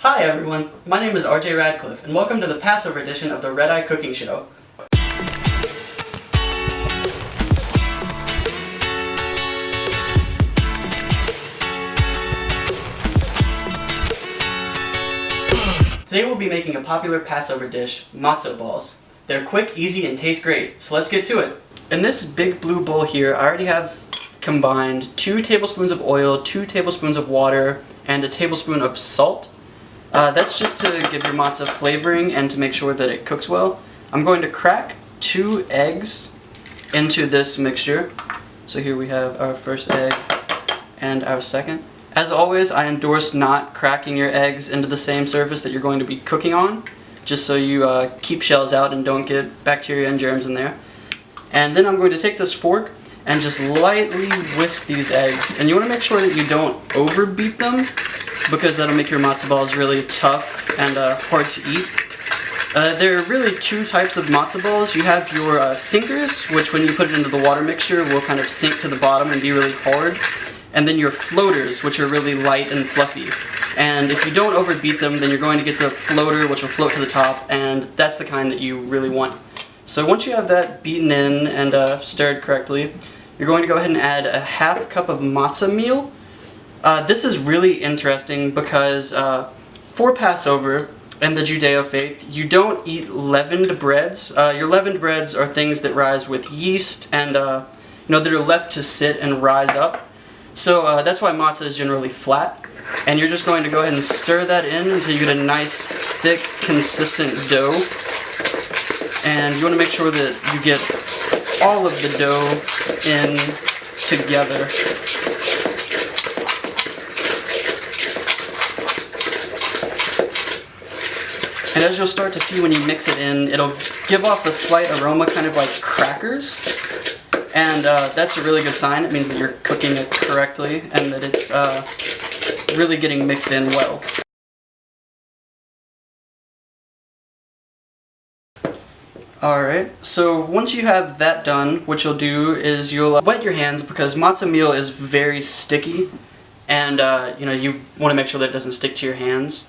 Hi everyone, my name is RJ Radcliffe, and welcome to the Passover edition of the RedEye Cooking Show. Today we'll be making a popular Passover dish, matzah balls. They're quick, easy, and taste great, so let's get to it. In this big blue bowl here, I already have combined 2 tablespoons of oil, 2 tablespoons of water, and a tablespoon of salt. That's just to give your matzah flavoring and to make sure that it cooks well. I'm going to crack 2 eggs into this mixture. So here we have our first egg and our second. As always, I endorse not cracking your eggs into the same surface that you're going to be cooking on, just so you keep shells out and don't get bacteria and germs in there. And then I'm going to take this fork and just lightly whisk these eggs. And you want to make sure that you don't overbeat them, because that'll make your matzo balls really tough and hard to eat. There are really 2 types of matzo balls. You have your sinkers, which when you put it into the water mixture will kind of sink to the bottom and be really hard. And then your floaters, which are really light and fluffy. And if you don't overbeat them, then you're going to get the floater, which will float to the top, and that's the kind that you really want. So once you have that beaten in and stirred correctly, you're going to go ahead and add a ½ cup of matzah meal. This is really interesting because for Passover and the Judeo faith, you don't eat leavened breads. Your leavened breads are things that rise with yeast and that are left to sit and rise up. So that's why matzah is generally flat. And you're just going to go ahead and stir that in until you get a nice, thick, consistent dough. And you want to make sure that you get all of the dough in together. And as you'll start to see when you mix it in, it'll give off a slight aroma, kind of like crackers. And that's a really good sign. It means that you're cooking it correctly and that it's really getting mixed in well. Alright, so once you have that done, what you'll do is you'll wet your hands, because matzah meal is very sticky, and you want to make sure that it doesn't stick to your hands.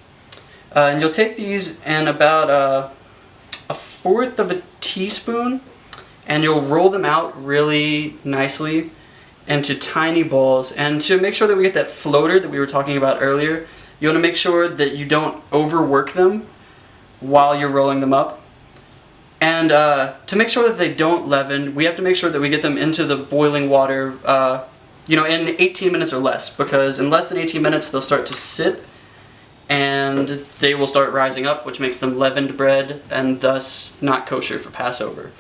And you'll take these in about 1/4 of a teaspoon, and you'll roll them out really nicely into tiny balls. And to make sure that we get that floater that we were talking about earlier, you want to make sure that you don't overwork them while you're rolling them up. And to make sure that they don't leaven, we have to make sure that we get them into the boiling water in 18 minutes or less, because in less than 18 minutes they'll start to sit and they will start rising up, which makes them leavened bread and thus not kosher for Passover.